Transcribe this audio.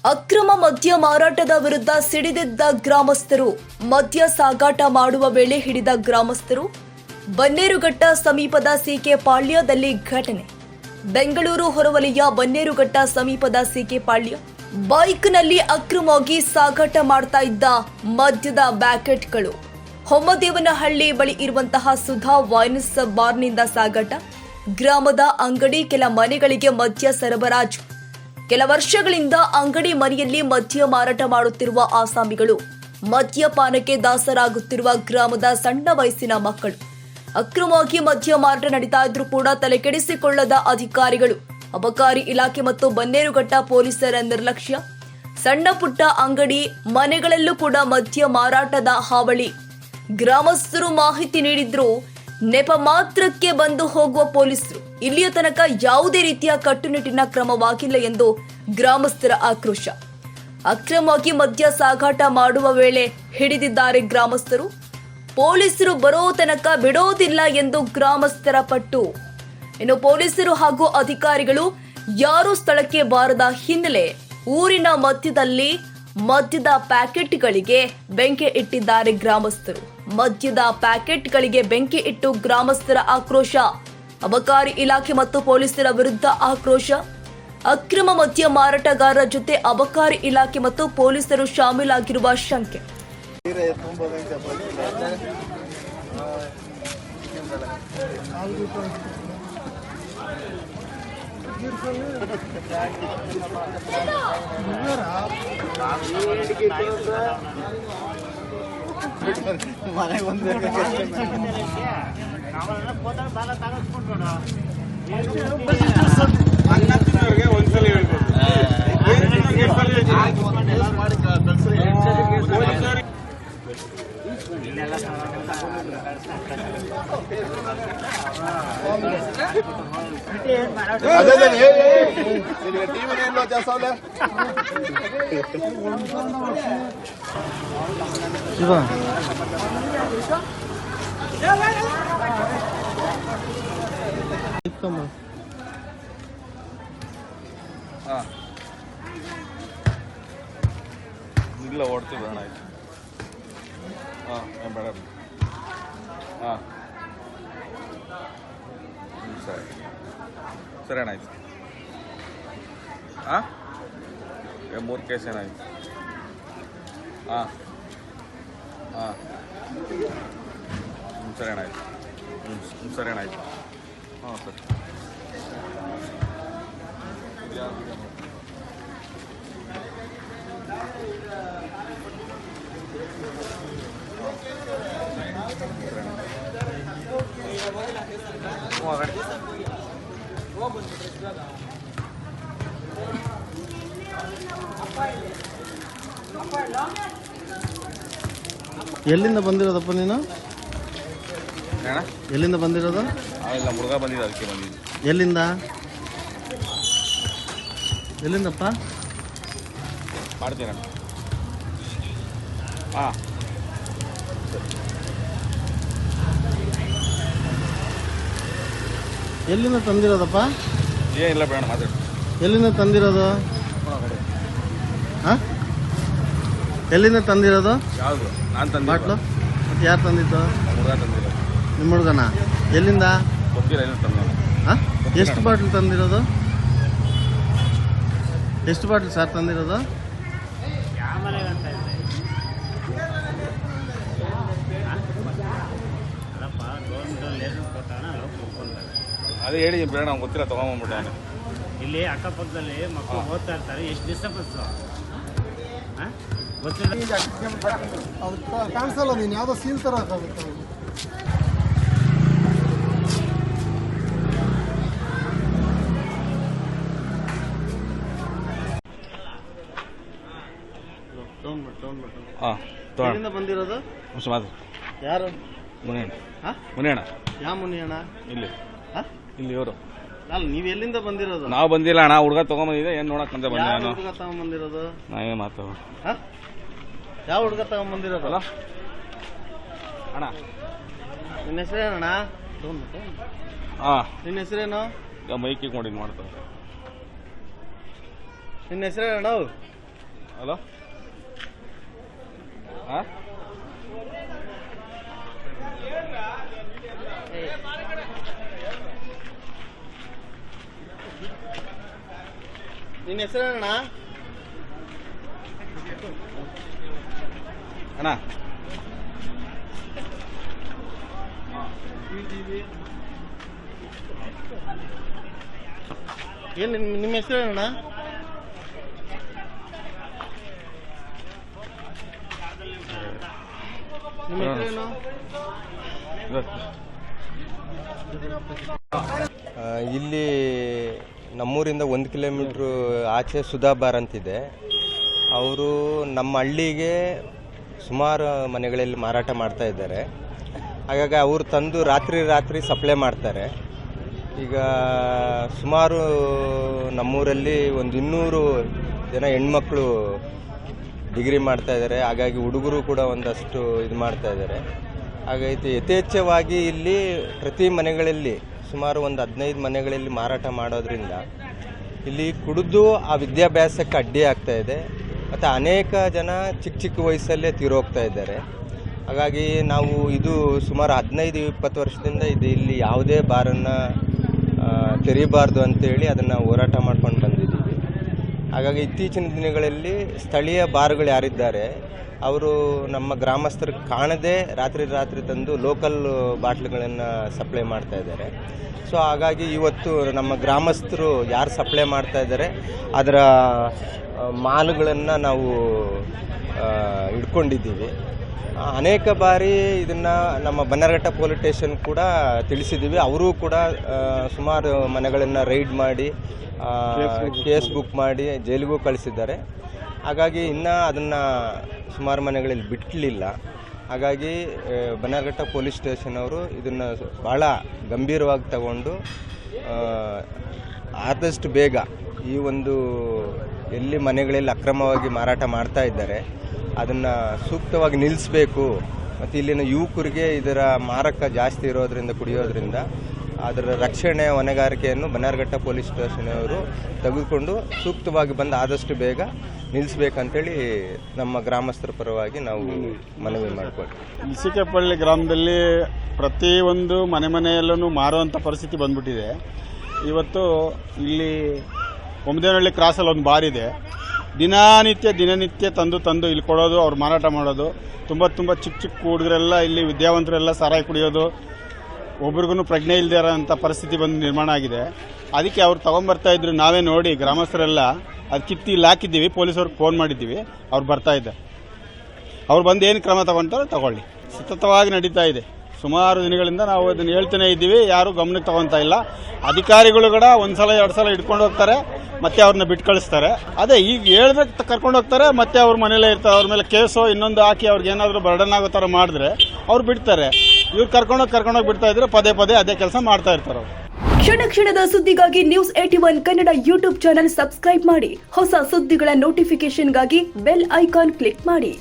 ಅಕ್ರಮ ಮದ್ಯ ಮಾರಾಟದ ವಿರುದ್ಧ ಸಿಡಿದೆದ್ದ ಗ್ರಾಮಸ್ಥರು. ಮದ್ಯ ಸಾಗಾಟ ಮಾಡುವ ವೇಳೆ ಹಿಡಿದ ಗ್ರಾಮಸ್ಥರು. ಬನ್ನೇರುಘಟ್ಟ ಸಮೀಪದ ಸಿಕೆ ಪಾಳ್ಯದಲ್ಲಿ ಘಟನೆ. ಬೆಂಗಳೂರು ಹೊರವಲಯ ಬನ್ನೇರುಘಟ್ಟ ಸಮೀಪದ ಸಿಕೆ ಪಾಳ್ಯ. ಬೈಕ್ನಲ್ಲಿ ಅಕ್ರಮವಾಗಿ ಸಾಗಾಟ ಮಾಡ್ತಾ ಇದ್ದ ಮದ್ಯದ ಬ್ಯಾಕೆಟ್ಗಳು. ಹೊಮ್ಮದೇವನಹಳ್ಳಿ ಬಳಿ ಇರುವಂತಹ ಸುಧಾ ವೈನ್ಸ್ ಬಾರ್ನಿಂದ ಸಾಗಾಟ. ಗ್ರಾಮದ ಅಂಗಡಿ, ಕೆಲ ಮನೆಗಳಿಗೆ ಮದ್ಯ ಸರಬರಾಜು. ಕೆಲ ವರ್ಷಗಳಿಂದ ಅಂಗಡಿ ಮನೆಯಲ್ಲಿ ಮದ್ಯ ಮಾರಾಟ ಮಾಡುತ್ತಿರುವ ಆಸಾಮಿಗಳು. ಮದ್ಯಪಾನಕ್ಕೆ ದಾಸರಾಗುತ್ತಿರುವ ಗ್ರಾಮದ ಸಣ್ಣ ವಯಸ್ಸಿನ ಮಕ್ಕಳು. ಅಕ್ರಮವಾಗಿ ಮದ್ಯ ಮಾರಾಟ ನಡೀತಾ ಇದ್ರೂ ಕೂಡ ತಲೆ ಕೆಡಿಸಿಕೊಳ್ಳದ ಅಧಿಕಾರಿಗಳು. ಅಬಕಾರಿ ಇಲಾಖೆ ಮತ್ತು ಬನ್ನೇರುಘಟ್ಟ ಪೊಲೀಸರ ನಿರ್ಲಕ್ಷ್ಯ. ಸಣ್ಣ ಪುಟ್ಟ ಅಂಗಡಿ ಮನೆಗಳಲ್ಲೂ ಕೂಡ ಮದ್ಯ ಮಾರಾಟದ ಹಾವಳಿ. ಗ್ರಾಮಸ್ಥರು ಮಾಹಿತಿ ನೀಡಿದ್ರು ನೆಪ ಮಾತ್ರಕ್ಕೆ ಬಂದು ಹೋಗುವ ಪೊಲೀಸರು. ಇಲ್ಲಿಯ ತನಕ ಯಾವುದೇ ರೀತಿಯ ಕಟ್ಟುನಿಟ್ಟಿನ ಕ್ರಮವಾಗಿಲ್ಲ ಎಂದು ಗ್ರಾಮಸ್ಥರ ಆಕ್ರೋಶ. ಅಕ್ರಮವಾಗಿ ಮದ್ಯ ಸಾಗಾಟ ಮಾಡುವ ವೇಳೆ ಹಿಡಿದಿದ್ದಾರೆ ಗ್ರಾಮಸ್ಥರು. ಪೊಲೀಸರು ಬರೋ ತನಕ ಬಿಡೋದಿಲ್ಲ ಎಂದು ಗ್ರಾಮಸ್ಥರ ಪಟ್ಟು. ಇನ್ನು ಪೊಲೀಸರು ಹಾಗೂ ಅಧಿಕಾರಿಗಳು ಯಾರೂ ಸ್ಥಳಕ್ಕೆ ಬಾರದ ಹಿನ್ನೆಲೆ ಊರಿನ ಮಧ್ಯದಲ್ಲಿ ಮದ್ಯದ ಪ್ಯಾಕೆಟ್ಗಳಿಗೆ ಬೆಂಕಿ ಇಟ್ಟಿದ್ದಾರೆ ಗ್ರಾಮಸ್ಥರು. ಮದ್ಯದ ಪ್ಯಾಕೆಟ್ಗಳಿಗೆ ಬೆಂಕಿ ಇಟ್ಟು ಗ್ರಾಮಸ್ಥರ ಆಕ್ರೋಶ. ಅಬಕಾರಿ ಇಲಾಖೆ ಮತ್ತು ಪೊಲೀಸರ ವಿರುದ್ಧ ಆಕ್ರೋಶ. ಅಕ್ರಮ ಮದ್ಯ ಮಾರಾಟಗಾರರ ಜೊತೆ ಅಬಕಾರಿ ಇಲಾಖೆ ಮತ್ತು ಪೊಲೀಸರು ಶಾಮೀಲಾಗಿರುವ ಶಂಕೆ. ಒಂದ್ಸಲ ಇಲ್ಲ ಓಡ್ತೀವಿ ಅಣ್ಣ. ಆಯ್ತು. ಬೇಡ. ಸರಿ ಸರಿ ಅಣ್ಣ. ಆಯ್ತು. 3 ಕೇಸ್ ಏನಾಯ್ತು? ಸರಿ ಅಣ್ಣ. ಆಯ್ತು. ಸರಿ ಅಣ್ಣ. ಆಯ್ತು. ಸರಿ. ಎಲ್ಲಿಂದ ಬಂದಿರೋದಪ್ಪ ನೀನು? ಎಲ್ಲಿಂದ ಬಂದಿರೋದು? ಇಲ್ಲ, ಮುರುಘಾ ಬಂದಿದ್ದೆ, ಅದಕ್ಕೆ ಬಂದಿದ್ದೆ. ಎಲ್ಲಿಂದಪ್ಪ? ಮಾಡ್ತೀನಣ್ಣ. ಎಲ್ಲಿಂದ ತಂದಿರೋದಪ್ಪ? ಏನಿಲ್ಲ ಬೇಡ, ಮಾತಾಡಿ. ಎಲ್ಲಿಂದ ತಂದಿರೋದು? ಎಲ್ಲಿಂದ ತಂದಿರೋದು? ಯಾವುದು? ನಾನು ತಂದ ಬಾಟ್ಲು. ಮತ್ತೆ ಯಾರು ತಂದಿದ್ದು? ಮುರುಘಾ ತಂದಿರೋದು. ನಿಮ್ಮ ಹುಡುಗನ? ಎಲ್ಲಿಂದ? ಗೊತ್ತಿಲ್ಲ, ಏನು ತಂದ. ಎಷ್ಟು ಬಾಟ್ಲು ತಂದಿರೋದು? ಎಷ್ಟು ಬಾಟ್ಲು ಸರ್ ತಂದಿರೋದು? ಅದೇ ಹೇಳಿ ಬೇಡ, ಅವ್ನು ಗೊತ್ತಿಲ್ಲ, ತೊಗೊಂಬಂದ್ಬಿಟ್ಟೆ. ಇಲ್ಲಿ ಅಕ್ಕಪಕ್ಕದಲ್ಲಿ ಮಕ್ಕಳು ಓದ್ತಾ ಇರ್ತಾರೆ. ಎಷ್ಟು ಡಿಸ್ಟರ್ಬೆನ್ಸ್ ಗೊತ್ತಿಲ್ಲ. ಕಾಣಿಸಲ್ಲ, ನೀನು ಯಾವುದೋ ಸೀಲ್ ಥರ ಹಾಕಾಗುತ್ತೆ. ಎಲ್ಲಿಂದ ಬಂದಿರೋದು? ಯಾರು? ಮುನಿಯಣ್ಣ. ಯಾವ ಮುನಿಯಣ್ಣ? ಇಲ್ಲಿ ಇವರು. ಅಲ್ಲ, ನೀವು ಎಲ್ಲಿಂದ ಬಂದಿರೋದು? ನಾವು ಬಂದಿಲ್ಲ ಅಣ್ಣ, ಹುಡುಗ ತಗೊಂಬಂದಿದೆ. ಏನು ನೋಡಕ್ಕಂತ ಬಂದೆ ನಾನು. ಹುಡುಗ ತಗೊಂಬಂದಿರೋದು? ನಾವೇ ಮಾತಾಡ. ಯಾವ ಹುಡುಗ ತಗೊಂಬಂದಿರೋದಲ್ಲ ಅಣ್ಣ? ನಿನ್ನ ಹೆಸರೇನಣ್ಣ? ನಿನ್ನ ಹೆಸರೇನು? ಮೈಕಿಗೆ ಮಾಡಿ ಮಾಡ್ತಾರೆ. ನಿನ್ನ ಹೆಸರೇನಣ್ಣ? ಹಲೋ ಹಾಂ ನಿನ್ನ ಹೆಸರೇನಣ್ಣ? ಅಣ್ಣ ಏನು ನಿಮ್ಮ ಹೆಸರೇನಣ್ಣ? ನಿಮ್ಮ ಹೆಸರೇನು? ಇಲ್ಲಿ ನಮ್ಮೂರಿಂದ 1 ಕಿಲೋಮೀಟ್ರು ಆಚೆ ಸುಧಾ ಬಾರ್ ಅಂತಿದೆ. ಅವರು ನಮ್ಮ ಹಳ್ಳಿಗೆ ಸುಮಾರು ಮನೆಗಳಲ್ಲಿ ಮಾರಾಟ ಮಾಡ್ತಾ ಇದ್ದಾರೆ. ಹಾಗಾಗಿ ಅವರು ತಂದು ರಾತ್ರಿ ಸಪ್ಲೈ ಮಾಡ್ತಾರೆ. ಈಗ ಸುಮಾರು ನಮ್ಮೂರಲ್ಲಿ ಒಂದು 200 ಜನ ಹೆಣ್ಮಕ್ಳು ಡಿಗ್ರಿ ಮಾಡ್ತಾ ಇದ್ದಾರೆ. ಹಾಗಾಗಿ ಹುಡುಗರು ಕೂಡ ಒಂದಷ್ಟು ಇದು ಮಾಡ್ತಾ ಇದ್ದಾರೆ. ಹಾಗಾಗಿ ಯಥೇಚ್ಛವಾಗಿ ಇಲ್ಲಿ ಪ್ರತಿ ಮನೆಗಳಲ್ಲಿ ಸುಮಾರು ಒಂದು 15 ಮನೆಗಳಲ್ಲಿ ಮಾರಾಟ ಮಾಡೋದ್ರಿಂದ ಇಲ್ಲಿ ಕುಡಿದು ಆ ವಿದ್ಯಾಭ್ಯಾಸಕ್ಕೆ ಅಡ್ಡಿ ಆಗ್ತಾ ಇದೆ. ಮತ್ತು ಅನೇಕ ಜನ ಚಿಕ್ಕ ವಯಸ್ಸಲ್ಲೇ ತೀರೋಗ್ತಾ ಇದ್ದಾರೆ. ಹಾಗಾಗಿ ನಾವು ಇದು ಸುಮಾರು 15-20 ವರ್ಷದಿಂದ ಇದು ಇಲ್ಲಿ ಯಾವುದೇ ಬಾರನ್ನು ತೆರೀಬಾರ್ದು ಅಂತೇಳಿ ಅದನ್ನು ಹೋರಾಟ ಮಾಡ್ಕೊಂಡು ಬಂದಿದ್ದೀವಿ. ಹಾಗಾಗಿ ಇತ್ತೀಚಿನ ದಿನಗಳಲ್ಲಿ ಸ್ಥಳೀಯ ಬಾರ್ಗಳು ಯಾರಿದ್ದಾರೆ ಅವರು ನಮ್ಮ ಗ್ರಾಮಸ್ಥರಿಗೆ ಕಾಣದೆ ರಾತ್ರಿ ತಂದು ಲೋಕಲ್ ಬಾಟ್ಲುಗಳನ್ನು ಸಪ್ಲೈ ಮಾಡ್ತಾ ಇದ್ದಾರೆ. ಸೊ ಹಾಗಾಗಿ ಇವತ್ತು ನಮ್ಮ ಗ್ರಾಮಸ್ಥರು ಯಾರು ಸಪ್ಲೈ ಮಾಡ್ತಾ ಇದ್ದಾರೆ ಅದರ ಮಾಲುಗಳನ್ನು ನಾವು ಹಿಡ್ಕೊಂಡಿದ್ದೀವಿ. ಅನೇಕ ಬಾರಿ ಇದನ್ನು ನಮ್ಮ ಬನ್ನರಘಟ್ಟ ಪೊಲೀಸ್ ಸ್ಟೇಷನ್ ಕೂಡ ತಿಳಿಸಿದ್ದೀವಿ. ಅವರು ಕೂಡ ಸುಮಾರು ಮನೆಗಳನ್ನು ರೈಡ್ ಮಾಡಿ ಕೇಸ್ ಬುಕ್ ಮಾಡಿ ಜೈಲಿಗೂ ಕಳಿಸಿದ್ದಾರೆ. ಹಾಗಾಗಿ ಇನ್ನೂ ಅದನ್ನು ಸುಮಾರು ಮನೆಗಳಲ್ಲಿ ಬಿಟ್ಟಲಿಲ್ಲ. ಹಾಗಾಗಿ ಬನ್ನರಘಟ್ಟ ಪೊಲೀಸ್ ಸ್ಟೇಷನ್ ಅವರು ಇದನ್ನು ಭಾಳ ಗಂಭೀರವಾಗಿ ತಗೊಂಡು ಆದಷ್ಟು ಬೇಗ ಈ ಒಂದು ಎಲ್ಲಿ ಮನೆಗಳಲ್ಲಿ ಅಕ್ರಮವಾಗಿ ಮಾರಾಟ ಮಾಡ್ತಾ ಇದ್ದಾರೆ ಅದನ್ನು ಸೂಕ್ತವಾಗಿ ನಿಲ್ಲಿಸಬೇಕು. ಮತ್ತು ಇಲ್ಲಿನ ಯುವಕರಿಗೆ ಇದರ ಮಾರಕ ಜಾಸ್ತಿ ಇರೋದರಿಂದ ಕುಡಿಯೋದ್ರಿಂದ ಅದರ ರಕ್ಷಣೆ ಹೊಣೆಗಾರಿಕೆಯನ್ನು ಬನ್ನರಘಟ್ಟ ಪೊಲೀಸ್ ಸ್ಟೇಷನ್ ಅವರು ತೆಗೆದುಕೊಂಡು ಸೂಕ್ತವಾಗಿ ಬಂದು ಆದಷ್ಟು ಬೇಗ ನಿಲ್ಲಿಸಬೇಕಂತೇಳಿ ನಮ್ಮ ಗ್ರಾಮಸ್ಥರ ಪರವಾಗಿ ನಾವು ಮನವಿ ಮಾಡಿಕೊಳ್ತೀವಿ. ಇಸಿಕೆಪಳ್ಳಿ ಗ್ರಾಮದಲ್ಲಿ ಪ್ರತಿಯೊಂದು ಮನೆಯಲ್ಲೂ ಮಾರುವಂಥ ಪರಿಸ್ಥಿತಿ ಬಂದ್ಬಿಟ್ಟಿದೆ. ಇವತ್ತು ಇಲ್ಲಿ ಒಮ್ಮದೇನಹಳ್ಳಿ ಕ್ರಾಸಲ್ಲಿ ಒಂದು ಬಾರ್ ಇದೆ. ದಿನನಿತ್ಯ ತಂದು ಇಲ್ಲಿ ಕೊಡೋದು, ಅವ್ರು ಮಾರಾಟ ಮಾಡೋದು. ತುಂಬ ಚಿಕ್ಕ ಹುಡುಗರೆಲ್ಲ ಇಲ್ಲಿ ವಿದ್ಯಾವಂತರೆಲ್ಲ ಸಾರಾಯಿ ಕುಡಿಯೋದು, ಒಬ್ರಿಗೂ ಪ್ರಜ್ಞೆ ಇಲ್ಲದೆ ಇರೋಂಥ ಪರಿಸ್ಥಿತಿ ಬಂದು ನಿರ್ಮಾಣ ಆಗಿದೆ. ಅದಕ್ಕೆ ಅವ್ರು ತೊಗೊಂಬರ್ತಾ ಇದ್ರು. ನಾವೇ ನೋಡಿ ಗ್ರಾಮಸ್ಥರೆಲ್ಲ ಅದು ಕಿತ್ತಿ ಇಲ್ಲಿ ಹಾಕಿದ್ದೀವಿ. ಪೊಲೀಸವ್ರಿಗೆ ಫೋನ್ ಮಾಡಿದ್ದೀವಿ, ಅವ್ರು ಬರ್ತಾ ಇದ್ದಾರೆ. ಅವ್ರು ಬಂದು ಏನು ಕ್ರಮ ತಗೊಳ್ತಾರೋ ತಗೊಳ್ಳಿ. ಸತತವಾಗಿ ನಡೀತಾ ಇದೆ. ಸುಮಾರು ದಿನಗಳಿಂದ ನಾವು ಅದನ್ನು ಹೇಳ್ತಾನೆ ಇದ್ದೀವಿ, ಯಾರೂ ಗಮನಕ್ಕೆ ತಗೊತಾ ಇಲ್ಲ. ಅಧಿಕಾರಿಗಳು ಕೂಡ 1 ಸಲ 2 ಸಲ ಹಿಡ್ಕೊಂಡು ಹೋಗ್ತಾರೆ, ಮತ್ತೆ ಅವ್ರನ್ನ ಬಿಟ್ಟು ಕಳಿಸ್ತಾರೆ. ಅದೇ ಈಗ ಹೇಳಿದ್ರೆ ಕರ್ಕೊಂಡು ಹೋಗ್ತಾರೆ, ಮತ್ತೆ ಅವ್ರ ಮನೇಲೇ ಇರ್ತಾರೆ. ಅವ್ರ ಮೇಲೆ ಕೇಸು ಇನ್ನೊಂದು ಹಾಕಿ ಅವ್ರಿಗೆ ಏನಾದರೂ ಬರ್ಡನ್ ಆಗೋ ಥರ ಮಾಡಿದ್ರೆ ಅವ್ರು ಬಿಡ್ತಾರೆ. ಇವ್ರು ಕರ್ಕೊಂಡೋಗಿ ಬಿಡ್ತಾ ಇದ್ರೆ ಪದೇ ಅದೇ ಕೆಲಸ ಮಾಡ್ತಾ ಇರ್ತಾರೆ ಅವರು. ಕ್ಷಣದ ಸುದ್ದಿಗಾಗಿ News81 Kannada YouTube channel subscribe ಮಾಡಿ. ಹೊಸ ಸುದ್ದಿಗಳ ನೋಟಿಫಿಕೇಶನ್ಗಾಗಿ ಬೆಲ್ ಐಕಾನ್ ಕ್ಲಿಕ್ ಮಾಡಿ.